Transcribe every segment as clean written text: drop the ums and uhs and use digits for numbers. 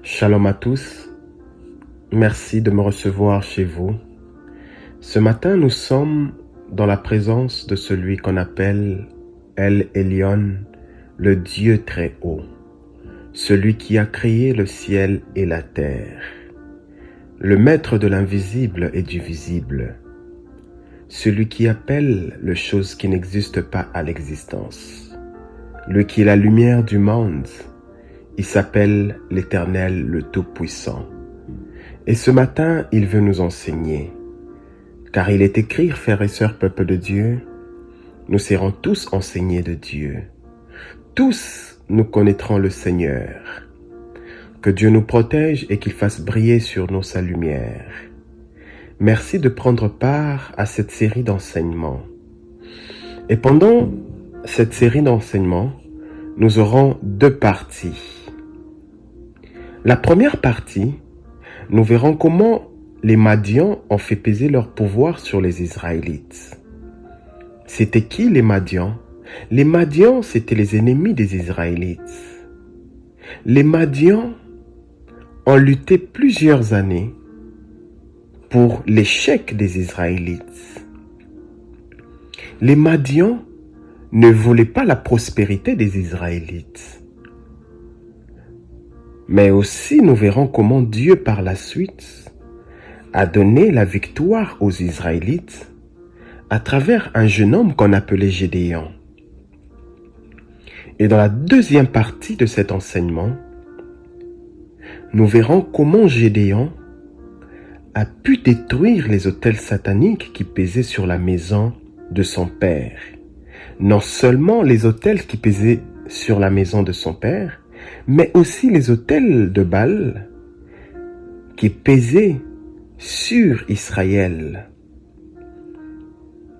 Shalom à tous, merci de me recevoir chez vous. Ce matin, nous sommes dans la présence de celui qu'on appelle El Elyon, le Dieu très haut, celui qui a créé le ciel et la terre, le maître de l'invisible et du visible, celui qui appelle les choses qui n'existent pas à l'existence, lui qui est la lumière du monde. Il s'appelle l'Éternel, le Tout-Puissant. Et ce matin, il veut nous enseigner. Car il est écrit, frères et sœurs, peuple de Dieu, nous serons tous enseignés de Dieu. Tous nous connaîtrons le Seigneur. Que Dieu nous protège et qu'il fasse briller sur nous sa lumière. Merci de prendre part à cette série d'enseignements. Et pendant cette série d'enseignements, nous aurons deux parties. La première partie, nous verrons comment les Madians ont fait peser leur pouvoir sur les Israélites. C'était qui les Madians? Les Madians, c'étaient les ennemis des Israélites. Les Madians ont lutté plusieurs années pour l'échec des Israélites. Les Madians ne voulaient pas la prospérité des Israélites. Mais aussi, nous verrons comment Dieu, par la suite, a donné la victoire aux Israélites à travers un jeune homme qu'on appelait Gédéon. Et dans la deuxième partie de cet enseignement, nous verrons comment Gédéon a pu détruire les autels sataniques qui pesaient sur la maison de son père. Non seulement les autels qui pesaient sur la maison de son père, mais aussi les autels de Baal qui pesaient sur Israël.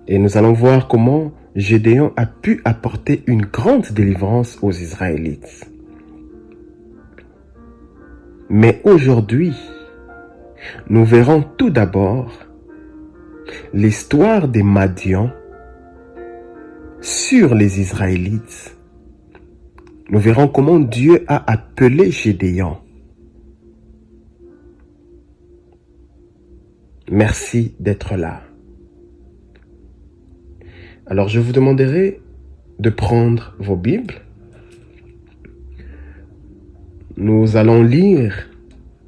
Et nous allons voir comment Gédéon a pu apporter une grande délivrance aux Israélites. Mais aujourd'hui, nous verrons tout d'abord l'histoire des Madians sur les Israélites. Nous verrons comment Dieu a appelé Gédéon. Merci d'être là. Alors je vous demanderai de prendre vos Bibles. Nous allons lire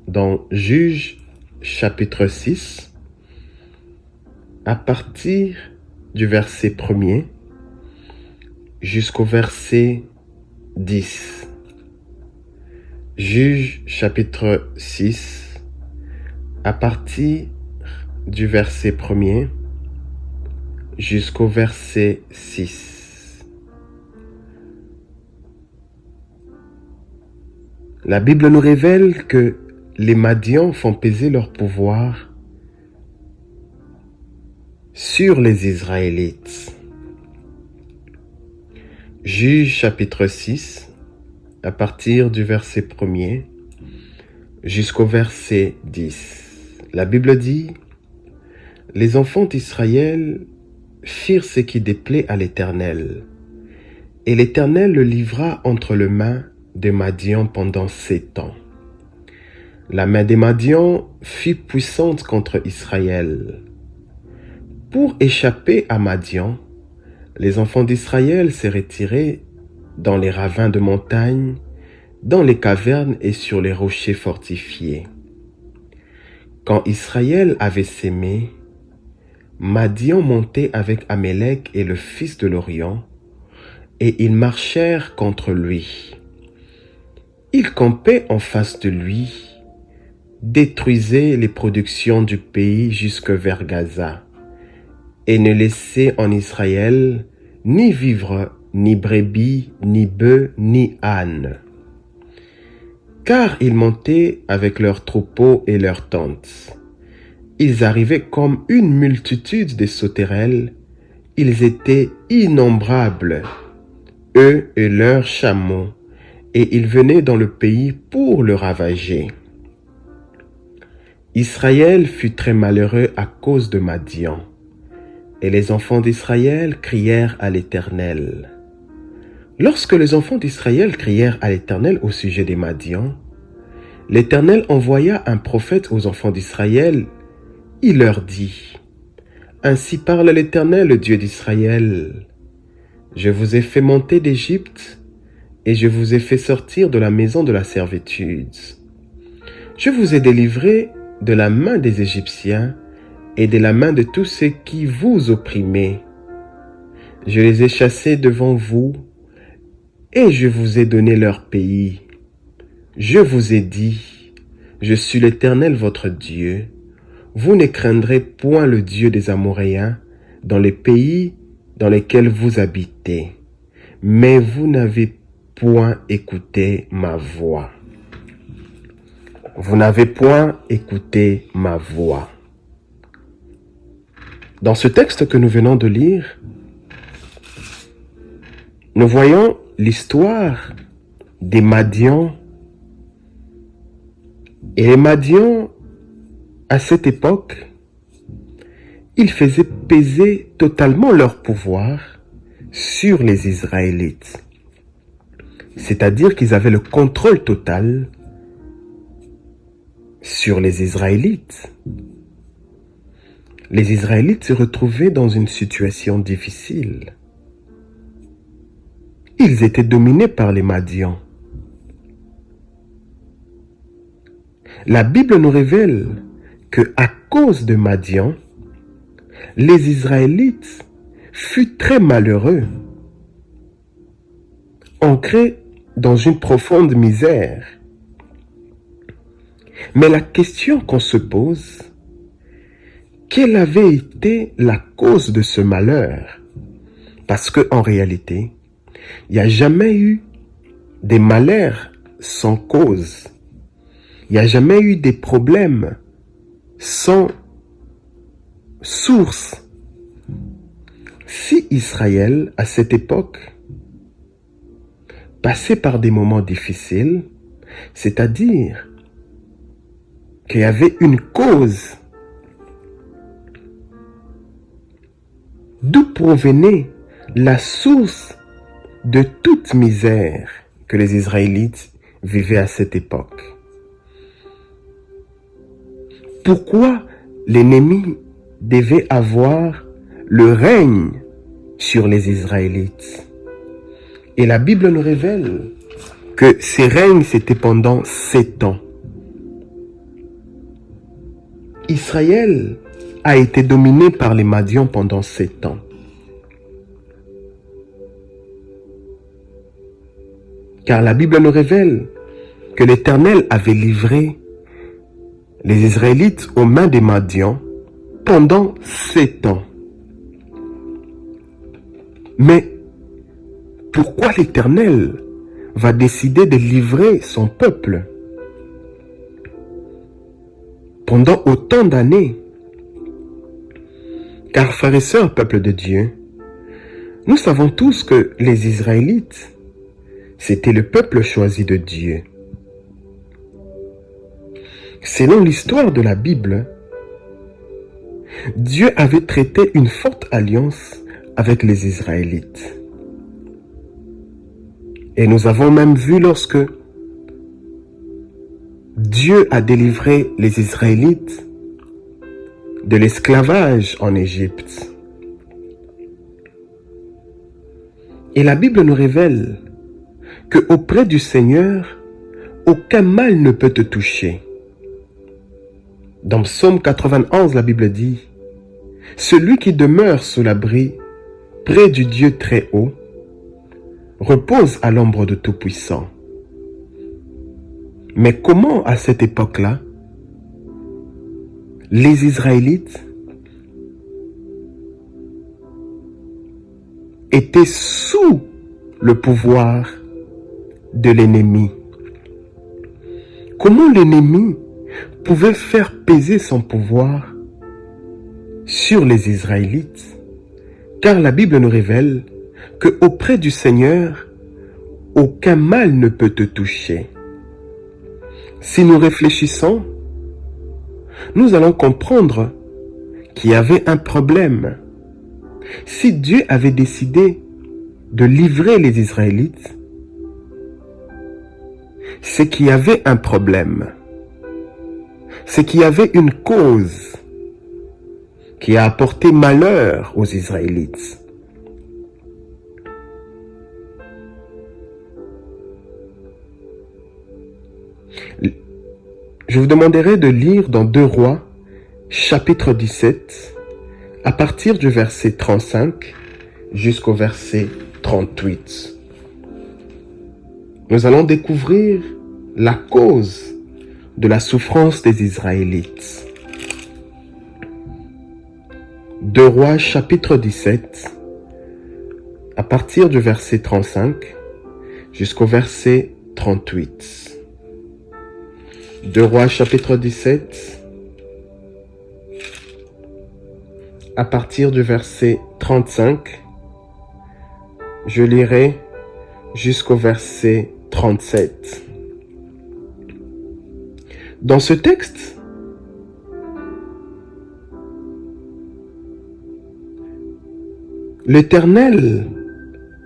dans Juges chapitre 6 à partir du verset 1er jusqu'au verset 10. Juges chapitre 6 à partir du verset 1er jusqu'au verset 6. La Bible nous révèle que les Madians font peser leur pouvoir sur les Israélites. Juges chapitre 6, à partir du verset 1er jusqu'au verset 10. La Bible dit, « Les enfants d'Israël firent ce qui déplaît à l'Éternel, et l'Éternel le livra entre les mains des Madians pendant 7 ans. La main des Madians fut puissante contre Israël. Pour échapper à Madian, les enfants d'Israël se retiraient dans les ravins de montagne, dans les cavernes et sur les rochers fortifiés. Quand Israël avait sémé, Madian montait avec Amélec et le fils de l'Orient, et ils marchèrent contre lui. Ils campaient en face de lui, détruisaient les productions du pays jusque vers Gaza, et ne laissaient en Israël ni vivre, ni brebis, ni bœufs, ni ânes. Car ils montaient avec leurs troupeaux et leurs tentes. Ils arrivaient comme une multitude de sauterelles, ils étaient innombrables, eux et leurs chameaux, et ils venaient dans le pays pour le ravager. Israël fut très malheureux à cause de Madian. Et les enfants d'Israël crièrent à l'Éternel. Lorsque les enfants d'Israël crièrent à l'Éternel au sujet des Madians, l'Éternel envoya un prophète aux enfants d'Israël. Il leur dit, « Ainsi parle l'Éternel, le Dieu d'Israël. Je vous ai fait monter d'Égypte et je vous ai fait sortir de la maison de la servitude. Je vous ai délivré de la main des Égyptiens et de la main de tous ceux qui vous opprimaient. Je les ai chassés devant vous et je vous ai donné leur pays. Je vous ai dit, je suis l'Éternel votre Dieu. Vous ne craindrez point le Dieu des Amoréens dans les pays dans lesquels vous habitez. Mais vous n'avez point écouté ma voix. Vous n'avez point écouté ma voix. » Dans ce texte que nous venons de lire, nous voyons l'histoire des Madians. Et les Madians, à cette époque, ils faisaient peser totalement leur pouvoir sur les Israélites. C'est-à-dire qu'ils avaient le contrôle total sur les Israélites. Les Israélites se retrouvaient dans une situation difficile. Ils étaient dominés par les Madians. La Bible nous révèle que à cause de Madian, les Israélites furent très malheureux, ancrés dans une profonde misère. Mais la question qu'on se pose, quelle avait été la cause de ce malheur? Parce qu'en réalité, il n'y a jamais eu des malheurs sans cause. Il n'y a jamais eu des problèmes sans source. Si Israël, à cette époque, passait par des moments difficiles, c'est-à-dire qu'il y avait une cause. D'où provenait la source de toute misère que les Israélites vivaient à cette époque? Pourquoi l'ennemi devait avoir le règne sur les Israélites? Et la Bible nous révèle que ces règnes, c'était pendant 7 ans. Israël a été dominé par les Madians pendant 7 ans. Car la Bible nous révèle que l'Éternel avait livré les Israélites aux mains des Madians pendant 7 ans. Mais pourquoi l'Éternel va décider de livrer son peuple pendant autant d'années? Car frères et sœurs, peuple de Dieu, nous savons tous que les Israélites, c'était le peuple choisi de Dieu. Selon l'histoire de la Bible, Dieu avait traité une forte alliance avec les Israélites. Et nous avons même vu lorsque Dieu a délivré les Israélites de l'esclavage en Égypte. Et la Bible nous révèle que auprès du Seigneur, aucun mal ne peut te toucher. Dans Psaume 91, la Bible dit, « Celui qui demeure sous l'abri, près du Dieu très haut, repose à l'ombre de Tout-Puissant. » Mais comment, à cette époque-là, les Israélites étaient sous le pouvoir de l'ennemi? Comment l'ennemi pouvait faire peser son pouvoir sur les Israélites? Car la Bible nous révèle que auprès du Seigneur, aucun mal ne peut te toucher. Si nous réfléchissons, nous allons comprendre qu'il y avait un problème. Si Dieu avait décidé de livrer les Israélites, c'est qu'il y avait un problème. C'est qu'il y avait une cause qui a apporté malheur aux Israélites. Je vous demanderai de lire dans 2 Rois, chapitre 17, à partir du verset 35 jusqu'au verset 38. Nous allons découvrir la cause de la souffrance des Israélites. 2 Rois, chapitre 17, à partir du verset 35 jusqu'au verset 38. 2 Rois, chapitre 17, à partir du verset 35, je lirai jusqu'au verset 37. Dans ce texte, l'Éternel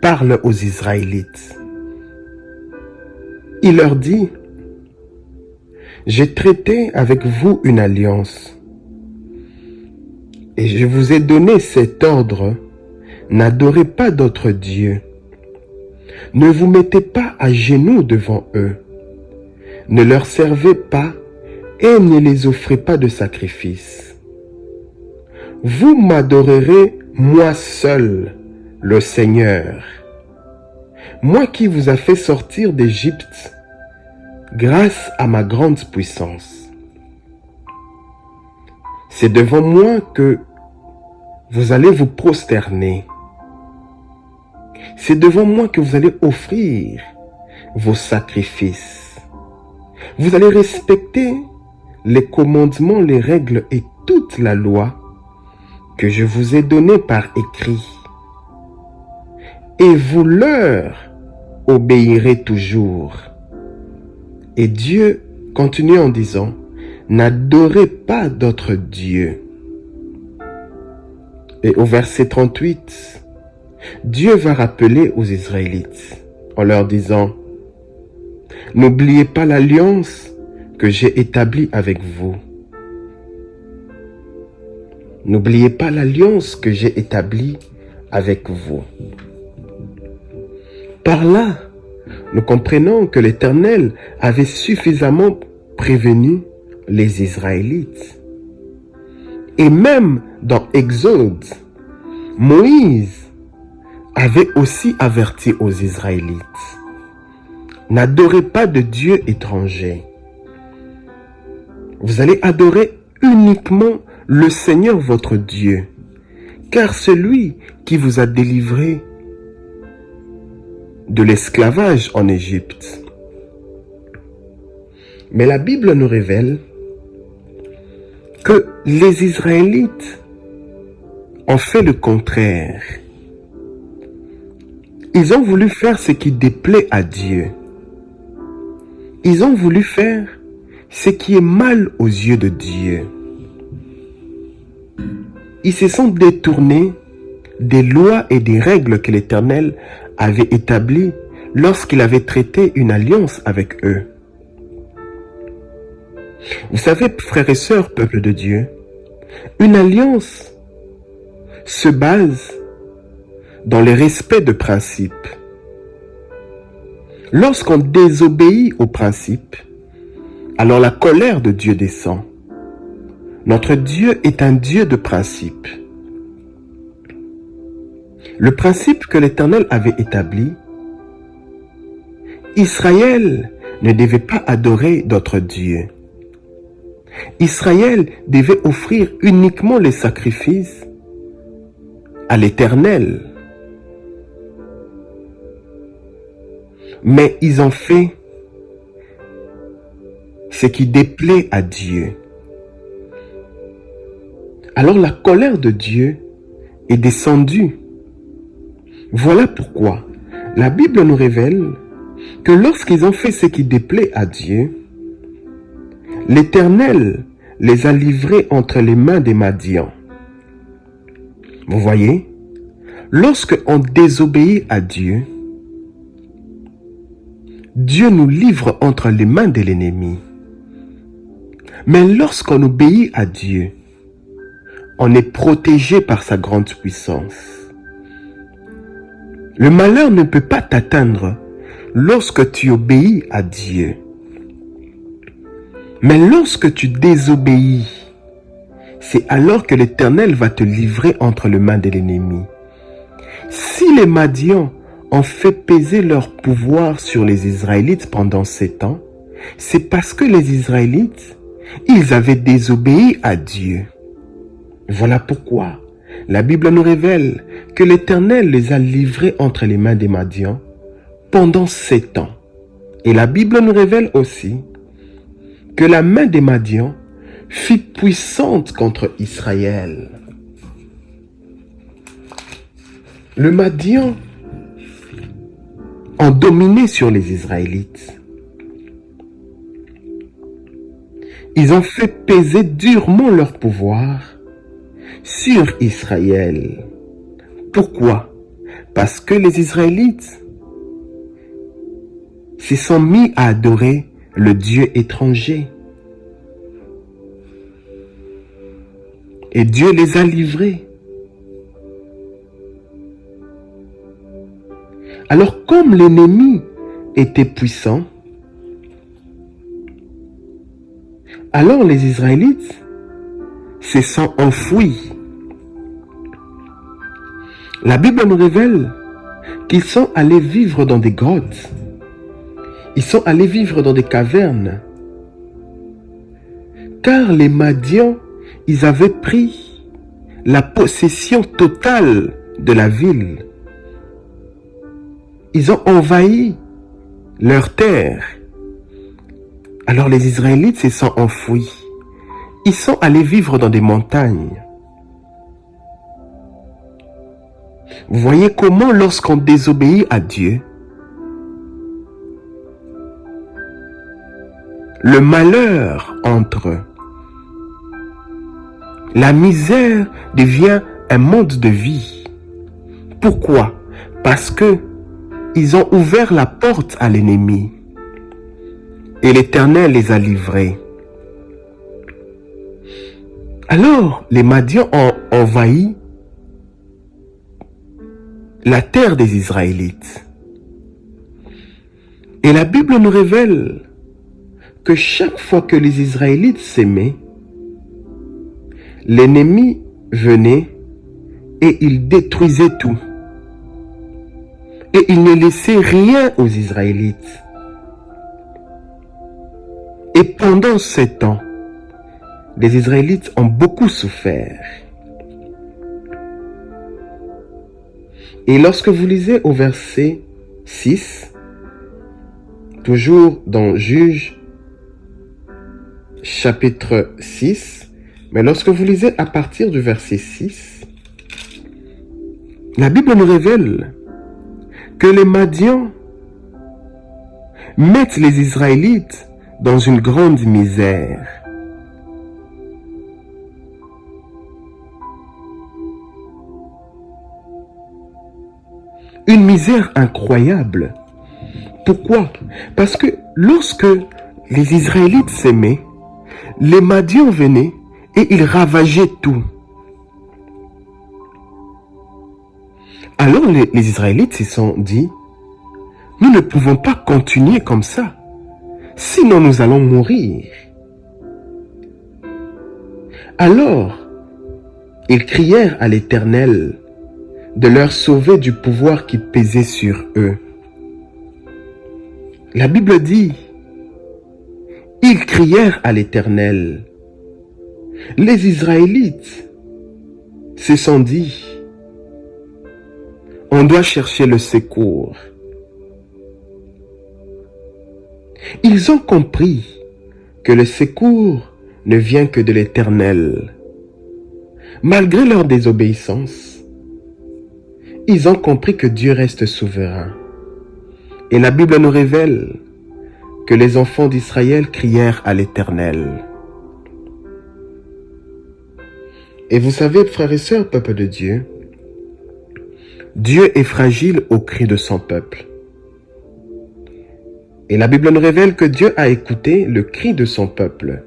parle aux Israélites. Il leur dit: j'ai traité avec vous une alliance et je vous ai donné cet ordre: n'adorez pas d'autres dieux. Ne vous mettez pas à genoux devant eux. Ne leur servez pas et ne les offrez pas de sacrifice. Vous m'adorerez, moi seul, le Seigneur, moi qui vous a fait sortir d'Égypte grâce à ma grande puissance. C'est devant moi que vous allez vous prosterner. C'est devant moi que vous allez offrir vos sacrifices. Vous allez respecter les commandements, les règles et toute la loi que je vous ai donnée par écrit. Et vous leur obéirez toujours. Et Dieu continue en disant: n'adorez pas d'autres dieux. Et au verset 38, Dieu va rappeler aux Israélites en leur disant: n'oubliez pas l'alliance que j'ai établie avec vous. N'oubliez pas l'alliance que j'ai établie avec vous. Par là, nous comprenons que l'Éternel avait suffisamment prévenu les Israélites. Et même dans Exode, Moïse avait aussi averti aux Israélites: n'adorez pas de dieux étrangers. Vous allez adorer uniquement le Seigneur votre Dieu, car celui qui vous a délivré de l'esclavage en Égypte. Mais la Bible nous révèle que les Israélites ont fait le contraire. Ils ont voulu faire ce qui déplaît à Dieu. Ils ont voulu faire ce qui est mal aux yeux de Dieu. Ils se sont détournés des lois et des règles que l'Éternel avait établies lorsqu'il avait traité une alliance avec eux. Vous savez, frères et sœurs, peuple de Dieu, une alliance se base dans le respect de principes. Lorsqu'on désobéit aux principes, alors la colère de Dieu descend. Notre Dieu est un Dieu de principes. Le principe que l'Éternel avait établi, Israël ne devait pas adorer d'autres dieux. Israël devait offrir uniquement les sacrifices à l'Éternel. Mais ils ont fait ce qui déplaît à Dieu. Alors la colère de Dieu est descendue. Voilà pourquoi la Bible nous révèle que lorsqu'ils ont fait ce qui déplaît à Dieu, l'Éternel les a livrés entre les mains des Madians. Vous voyez, lorsque on désobéit à Dieu, Dieu nous livre entre les mains de l'ennemi. Mais lorsqu'on obéit à Dieu, on est protégé par sa grande puissance. Le malheur ne peut pas t'atteindre lorsque tu obéis à Dieu. Mais lorsque tu désobéis, c'est alors que l'Éternel va te livrer entre les mains de l'ennemi. Si les Madians ont fait peser leur pouvoir sur les Israélites pendant 7 ans, c'est parce que les Israélites, ils avaient désobéi à Dieu. Voilà pourquoi la Bible nous révèle que l'Éternel les a livrés entre les mains des Madians pendant 7 ans. Et la Bible nous révèle aussi que la main des Madians fut puissante contre Israël. Les Madians ont dominé sur les Israélites. Ils ont fait peser durement leur pouvoir sur Israël. Pourquoi? Parce que les Israélites se sont mis à adorer le Dieu étranger. Et Dieu les a livrés. Alors comme l'ennemi était puissant, alors les Israélites se sont enfouis. La Bible nous révèle qu'ils sont allés vivre dans des grottes. Ils sont allés vivre dans des cavernes. Car les Madians, ils avaient pris la possession totale de la ville. Ils ont envahi leur terre. Alors les Israélites se sont enfouis. Ils sont allés vivre dans des montagnes. Vous voyez comment lorsqu'on désobéit à Dieu, le malheur entre. La misère devient un mode de vie. Pourquoi? Parce que ils ont ouvert la porte à l'ennemi. Et l'Éternel les a livrés. Alors, les Madians ont envahi la terre des Israélites. Et la Bible nous révèle que chaque fois que les Israélites s'aimaient, l'ennemi venait et il détruisait tout. Et il ne laissait rien aux Israélites. Et pendant 7 ans, les Israélites ont beaucoup souffert. Et lorsque vous lisez au verset 6, toujours dans Juges, chapitre 6, mais lorsque vous lisez à partir du verset 6, la Bible nous révèle que les Madians mettent les Israélites dans une grande misère. Une misère incroyable. Pourquoi? Parce que lorsque les Israélites s'aimaient, les Madians venaient et ils ravageaient tout. Alors les Israélites se sont dit, nous ne pouvons pas continuer comme ça, sinon nous allons mourir. Alors, ils crièrent à l'Éternel de leur sauver du pouvoir qui pesait sur eux. La Bible dit, ils crièrent à l'Éternel. Les Israélites se sont dit, on doit chercher le secours. Ils ont compris que le secours ne vient que de l'Éternel. Malgré leur désobéissance, ils ont compris que Dieu reste souverain. Et la Bible nous révèle que les enfants d'Israël crièrent à l'Éternel. Et vous savez, frères et sœurs, peuple de Dieu, Dieu est fragile au cri de son peuple. Et la Bible nous révèle que Dieu a écouté le cri de son peuple.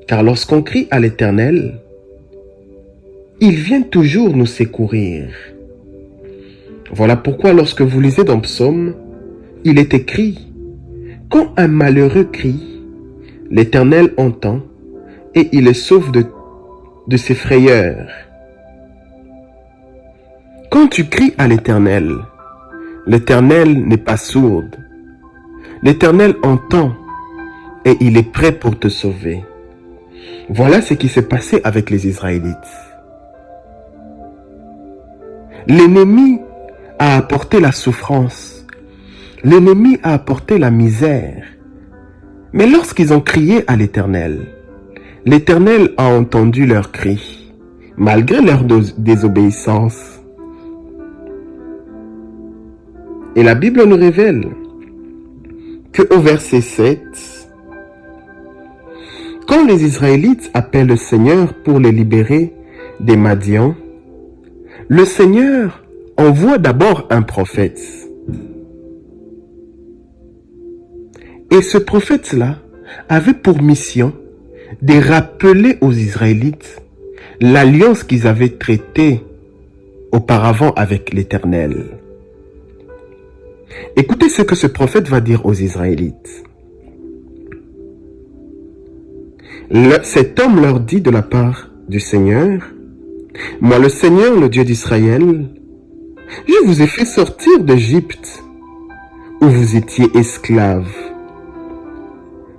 Car lorsqu'on crie à l'Éternel, il vient toujours nous secourir. Voilà pourquoi lorsque vous lisez dans Psaume, il est écrit, « Quand un malheureux crie, l'Éternel entend et il le sauve de ses frayeurs. » Quand tu cries à l'Éternel, l'Éternel n'est pas sourd. L'Éternel entend et il est prêt pour te sauver. Voilà ce qui s'est passé avec les Israélites. L'ennemi a apporté la souffrance. L'ennemi a apporté la misère. Mais lorsqu'ils ont crié à l'Éternel, l'Éternel a entendu leurs cris, malgré leur désobéissance. Et la Bible nous révèle qu'au verset 7, quand les Israélites appellent le Seigneur pour les libérer des Madians, le Seigneur envoie d'abord un prophète. Et ce prophète-là avait pour mission de rappeler aux Israélites l'alliance qu'ils avaient traitée auparavant avec l'Éternel. Écoutez ce que ce prophète va dire aux Israélites. Cet homme leur dit de la part du Seigneur, « Moi, le Seigneur, le Dieu d'Israël, je vous ai fait sortir d'Égypte, où vous étiez esclaves.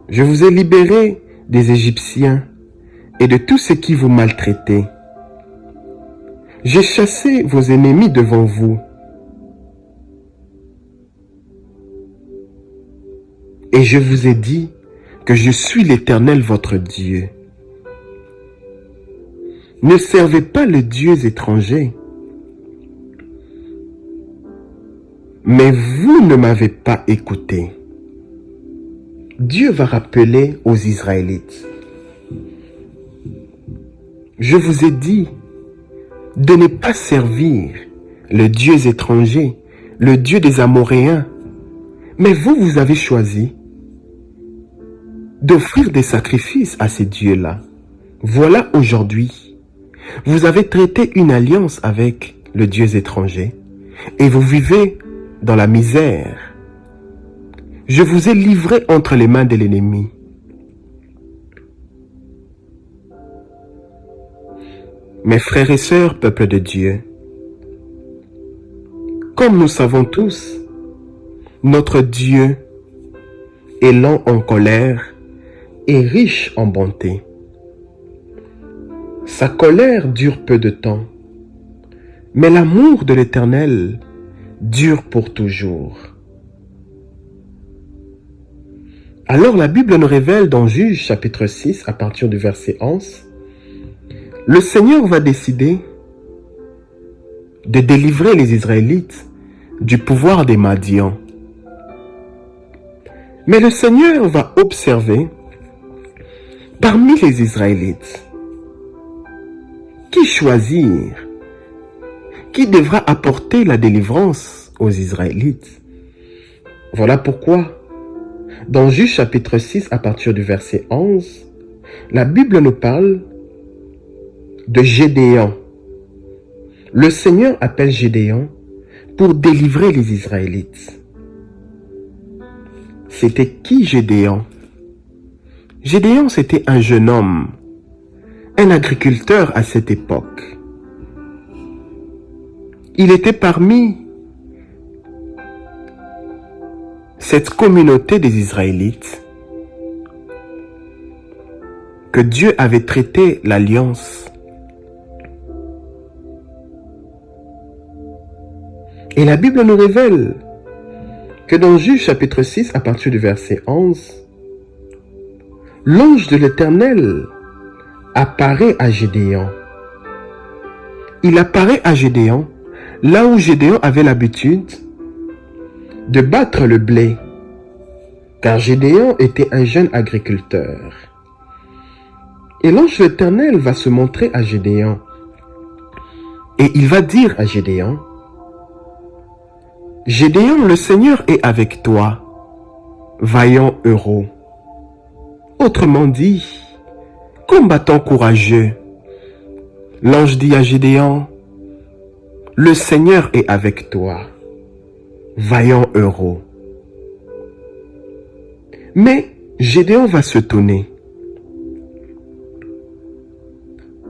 Je vous ai libérés des Égyptiens et de tous ceux qui vous maltraitaient. J'ai chassé vos ennemis devant vous. Et je vous ai dit que je suis l'Éternel votre Dieu. Ne servez pas les dieux étrangers. Mais vous ne m'avez pas écouté. » Dieu va rappeler aux Israélites. Je vous ai dit de ne pas servir les dieux étrangers, le Dieu des Amoréens. Mais vous, vous avez choisi d'offrir des sacrifices à ces dieux-là. Voilà aujourd'hui, vous avez traité une alliance avec le Dieu étranger et vous vivez dans la misère. Je vous ai livré entre les mains de l'ennemi. Mes frères et sœurs, peuple de Dieu, comme nous savons tous, notre Dieu est lent en colère et riche en bonté. Sa colère dure peu de temps, mais l'amour de l'Éternel dure pour toujours. Alors la Bible nous révèle dans Juge chapitre 6 à partir du verset 11, le Seigneur va décider de délivrer les Israélites du pouvoir des Madians. Mais le Seigneur va observer parmi les Israélites qui choisir, qui devra apporter la délivrance aux Israélites. Voilà pourquoi dans Juge chapitre 6, à partir du verset 11, la Bible nous parle de Gédéon. Le Seigneur appelle Gédéon pour délivrer les Israélites. C'était qui Gédéon? Gédéon, c'était un jeune homme, un agriculteur à cette époque. Il était parmi cette communauté des Israélites que Dieu avait traité l'alliance. Et la Bible nous révèle que dans Juge chapitre 6, à partir du verset 11, l'ange de l'Éternel apparaît à Gédéon. Il apparaît à Gédéon là où Gédéon avait l'habitude de battre le blé, car Gédéon était un jeune agriculteur. Et l'ange de l'Éternel va se montrer à Gédéon. Et il va dire à Gédéon, « Gédéon, le Seigneur est avec toi. » vaillant héros. Autrement dit, combattant courageux. L'ange dit à Gédéon, le Seigneur est avec toi, vaillant héros. Mais Gédéon va se tourner.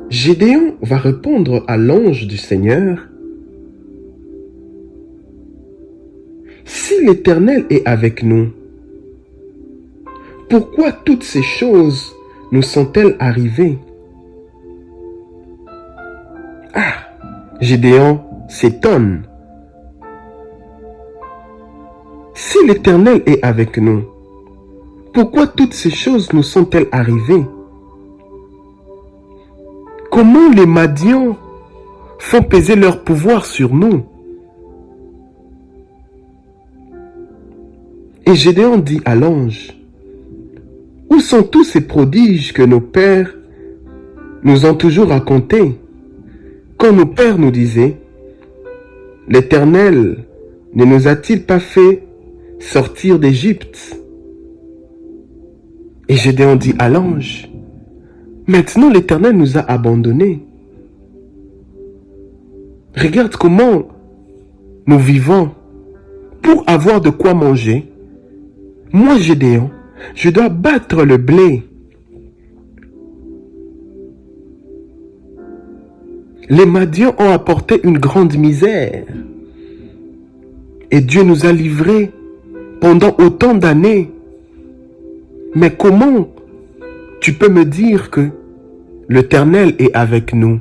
Gédéon va répondre à l'ange du Seigneur, si l'Éternel est avec nous, pourquoi toutes ces choses nous sont-elles arrivées? Ah, Gédéon s'étonne. Si l'Éternel est avec nous, pourquoi toutes ces choses nous sont-elles arrivées? Comment les Madians font peser leur pouvoir sur nous? Et Gédéon dit à l'ange, où sont tous ces prodiges que nos pères nous ont toujours racontés? Quand nos pères nous disaient, l'Éternel ne nous a-t-il pas fait sortir d'Égypte? Et Gédéon dit à l'ange, maintenant l'Éternel nous a abandonnés. Regarde comment nous vivons pour avoir de quoi manger. Moi, Gédéon, je dois battre le blé. Les Madians ont apporté une grande misère. Et Dieu nous a livrés pendant autant d'années. Mais comment tu peux me dire que l'Éternel est avec nous?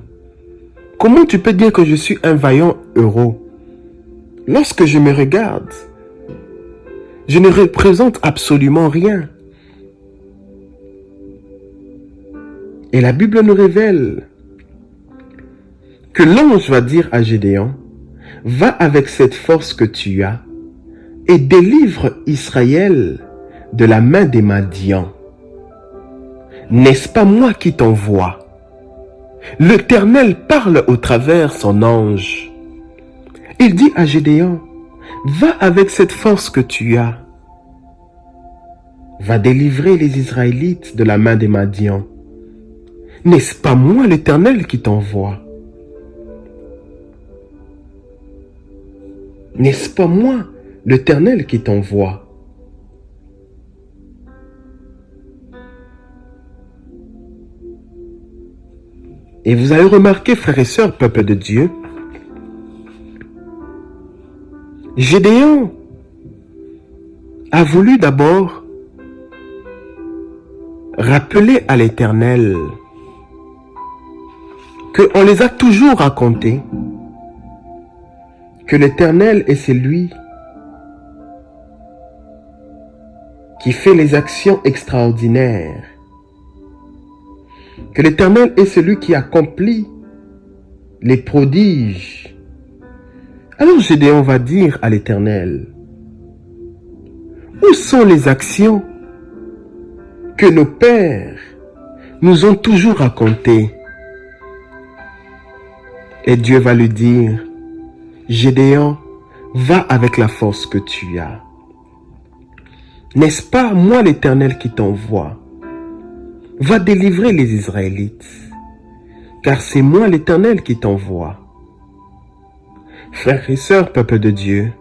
Comment tu peux dire que je suis un vaillant héros? Lorsque je me regarde, je ne représente absolument rien. Et la Bible nous révèle que l'ange va dire à Gédéon, va avec cette force que tu as et délivre Israël de la main des Madians. N'est-ce pas moi qui t'envoie? L'Éternel parle au travers son ange. Il dit à Gédéon, va avec cette force que tu as. Va délivrer les Israélites de la main des Madians. N'est-ce pas moi l'Éternel qui t'envoie? N'est-ce pas moi l'Éternel qui t'envoie? Et vous avez remarqué, frères et sœurs, peuple de Dieu, Gédéon a voulu d'abord rappeler à l'Éternel qu'on les a toujours racontés, que l'Éternel est celui qui fait les actions extraordinaires, que l'Éternel est celui qui accomplit les prodiges. Alors Gédéon va dire à l'Éternel, où sont les actions que nos pères nous ont toujours racontées? Et Dieu va lui dire, Gédéon, va avec la force que tu as. N'est-ce pas moi l'Éternel qui t'envoie? Va délivrer les Israélites, car c'est moi l'Éternel qui t'envoie. Frères et sœurs, peuple de Dieu,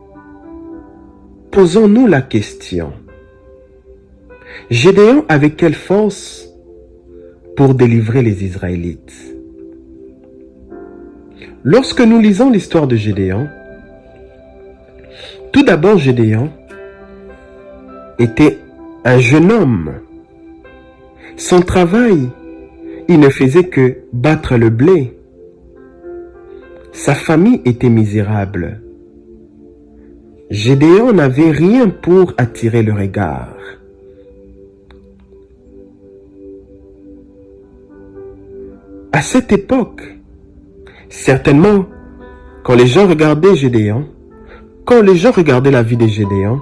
posons-nous la question. Gédéon avait quelle force pour délivrer les Israélites? Lorsque nous lisons l'histoire de Gédéon, tout d'abord Gédéon était un jeune homme. Son travail, il ne faisait que battre le blé. Sa famille était misérable. Gédéon n'avait rien pour attirer le regard. À cette époque, certainement, quand les gens regardaient Gédéon, quand les gens regardaient la vie de Gédéon,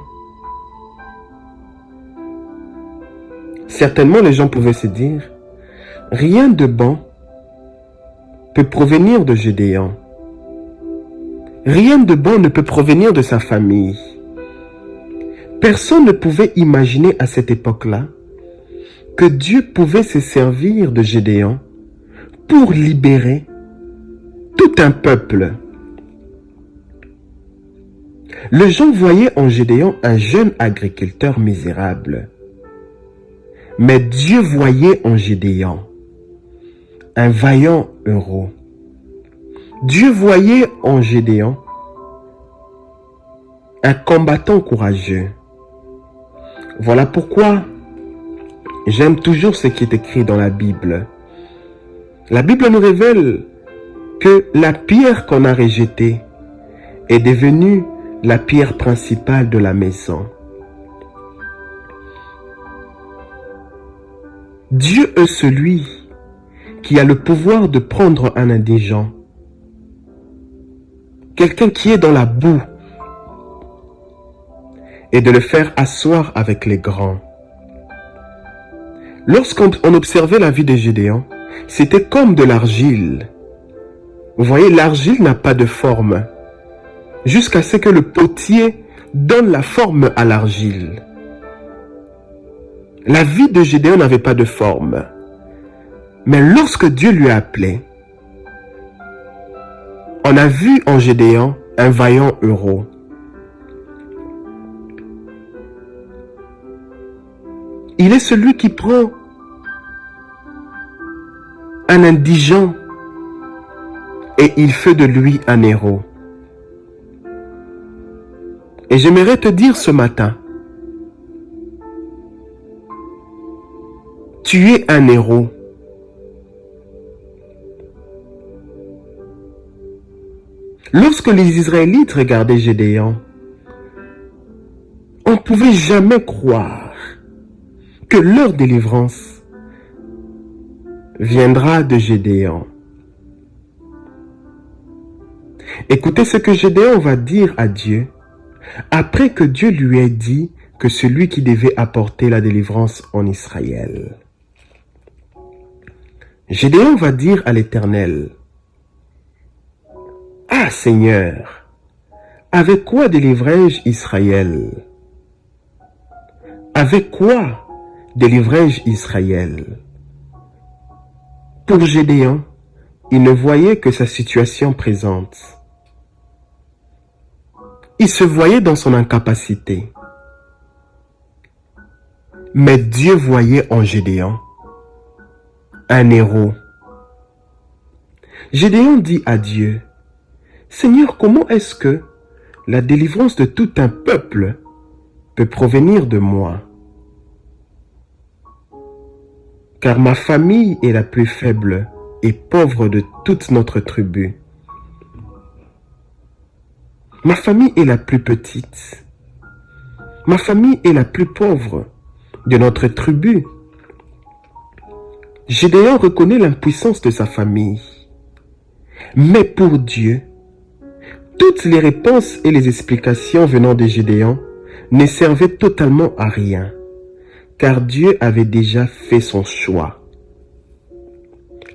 certainement les gens pouvaient se dire, rien de bon peut provenir de Gédéon. Rien de bon ne peut provenir de sa famille. Personne ne pouvait imaginer à cette époque-là que Dieu pouvait se servir de Gédéon pour libérer tout un peuple. Les gens voyaient en Gédéon un jeune agriculteur misérable. Mais Dieu voyait en Gédéon un vaillant héros. Dieu voyait en Gédéon un combattant courageux. Voilà pourquoi j'aime toujours ce qui est écrit dans la Bible. La Bible nous révèle que la pierre qu'on a rejetée est devenue la pierre principale de la maison. Dieu est celui qui a le pouvoir de prendre un indigent, quelqu'un qui est dans la boue, et de le faire asseoir avec les grands. Lorsqu'on observait la vie de Gédéon, c'était comme de l'argile. Vous voyez, l'argile n'a pas de forme, jusqu'à ce que le potier donne la forme à l'argile. La vie de Gédéon n'avait pas de forme. Mais lorsque Dieu lui a appelé, on a vu en Gédéon un vaillant héros. Il est celui qui prend un indigent et il fait de lui un héros. Et j'aimerais te dire ce matin, tu es un héros. Lorsque les Israélites regardaient Gédéon, on ne pouvait jamais croire que leur délivrance viendra de Gédéon. Écoutez ce que Gédéon va dire à Dieu après que Dieu lui ait dit que celui qui devait apporter la délivrance en Israël. Gédéon va dire à l'Éternel, « Ah Seigneur, avec quoi délivrai-je Israël? Avec quoi délivrai-je Israël ?» Pour Gédéon, il ne voyait que sa situation présente. Il se voyait dans son incapacité. Mais Dieu voyait en Gédéon un héros. Gédéon dit à Dieu, « Seigneur, comment est-ce que la délivrance de tout un peuple peut provenir de moi? Car ma famille est la plus faible et pauvre de toute notre tribu. Ma famille est la plus petite. Ma famille est la plus pauvre de notre tribu. » Gédéon reconnaît l'impuissance de sa famille. Mais pour Dieu, toutes les réponses et les explications venant de Gédéon ne servaient totalement à rien, car Dieu avait déjà fait son choix.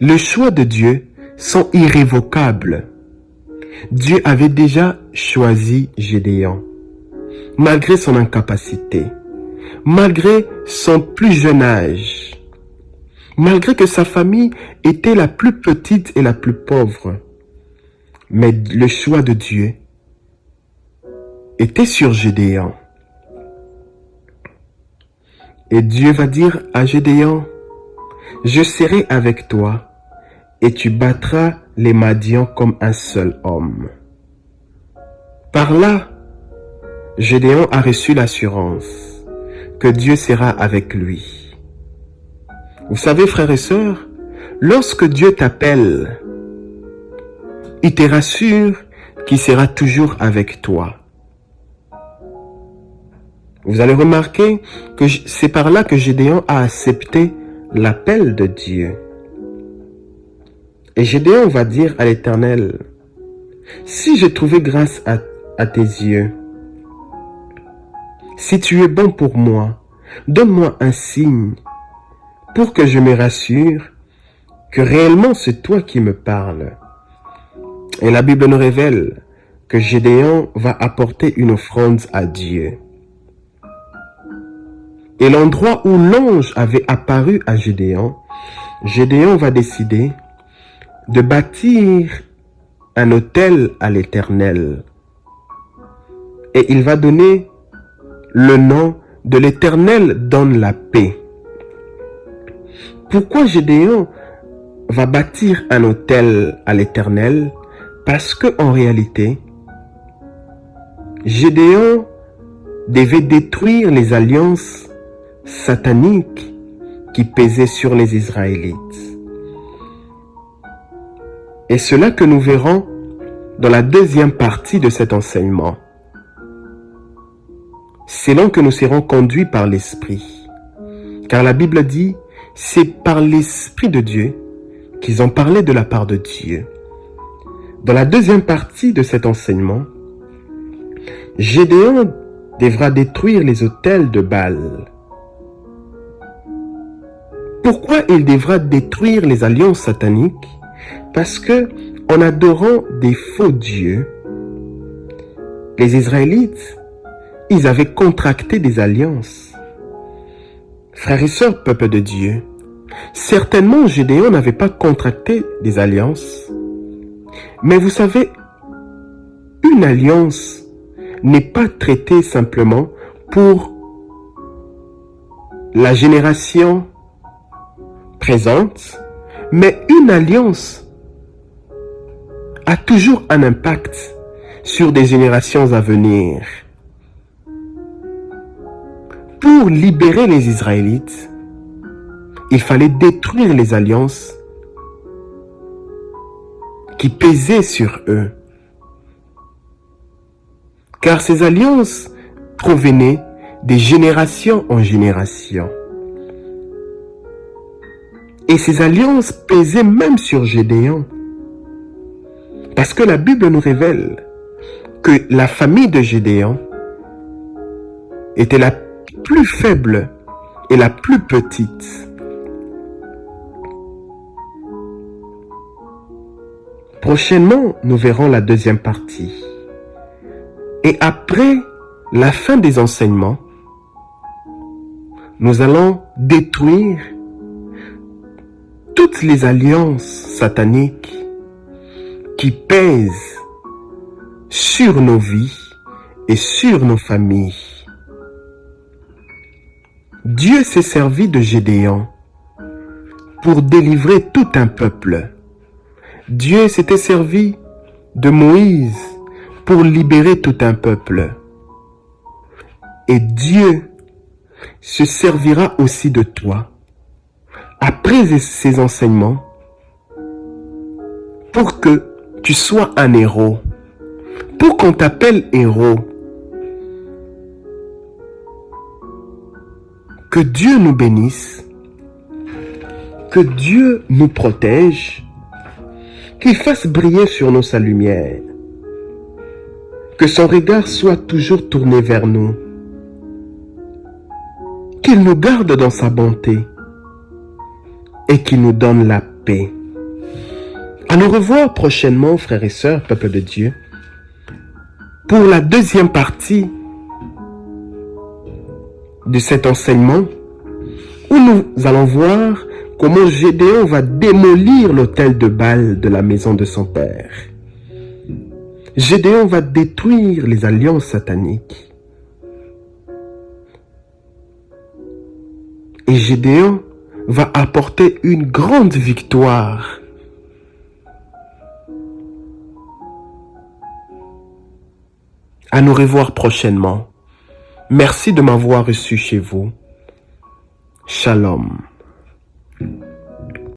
Les choix de Dieu sont irrévocables. Dieu avait déjà choisi Gédéon, malgré son incapacité, malgré son plus jeune âge, malgré que sa famille était la plus petite et la plus pauvre. Mais le choix de Dieu était sur Gédéon. Et Dieu va dire à Gédéon, « Je serai avec toi et tu battras les Madians comme un seul homme. » Par là, Gédéon a reçu l'assurance que Dieu sera avec lui. Vous savez, frères et sœurs, lorsque Dieu t'appelle, il te rassure qu'il sera toujours avec toi. Vous allez remarquer que c'est par là que Gédéon a accepté l'appel de Dieu. Et Gédéon va dire à l'Éternel, « Si j'ai trouvé grâce à tes yeux, si tu es bon pour moi, donne-moi un signe pour que je me rassure que réellement c'est toi qui me parles. » Et la Bible nous révèle que Gédéon va apporter une offrande à Dieu. et l'endroit où l'ange avait apparu à Gédéon, Gédéon va décider de bâtir un autel à l'Éternel. Et il va donner le nom de l'Éternel donne la paix. Pourquoi Gédéon va bâtir un autel à l'Éternel? Parce que en réalité, Gédéon devait détruire les alliances sataniques qui pesaient sur les Israélites. Et cela que nous verrons dans la deuxième partie de cet enseignement. C'est là que nous serons conduits par l'Esprit. Car la Bible dit, c'est par l'Esprit de Dieu qu'ils ont parlé de la part de Dieu. Dans la deuxième partie de cet enseignement, Gédéon devra détruire les autels de Baal. Pourquoi il devra détruire les alliances sataniques? Parce que, en adorant des faux dieux, les Israélites, ils avaient contracté des alliances. Frères et sœurs, peuple de Dieu, certainement Gédéon n'avait pas contracté des alliances. Mais vous savez, une alliance n'est pas traitée simplement pour la génération présente, mais une alliance a toujours un impact sur des générations à venir. Pour libérer les Israélites, il fallait détruire les alliances qui pesaient sur eux. Car ces alliances provenaient de génération en génération. Et ces alliances pesaient même sur Gédéon. Parce que la Bible nous révèle que la famille de Gédéon était la plus faible et la plus petite. Prochainement, nous verrons la deuxième partie. Et après la fin des enseignements, nous allons détruire toutes les alliances sataniques qui pèsent sur nos vies et sur nos familles. Dieu s'est servi de Gédéon pour délivrer tout un peuple. Dieu s'était servi de Moïse pour libérer tout un peuple. Et Dieu se servira aussi de toi après ces enseignements pour que tu sois un héros, pour qu'on t'appelle héros. Que Dieu nous bénisse, que Dieu nous protège, qu'il fasse briller sur nous sa lumière, que son regard soit toujours tourné vers nous, qu'il nous garde dans sa bonté et qu'il nous donne la paix. À nous revoir prochainement, frères et sœurs, peuple de Dieu, pour la deuxième partie de cet enseignement où nous allons voir comment Gédéon va démolir l'autel de Baal de la maison de son père. Gédéon va détruire les alliances sataniques. Et Gédéon va apporter une grande victoire. À nous revoir prochainement. Merci de m'avoir reçu chez vous. Shalom.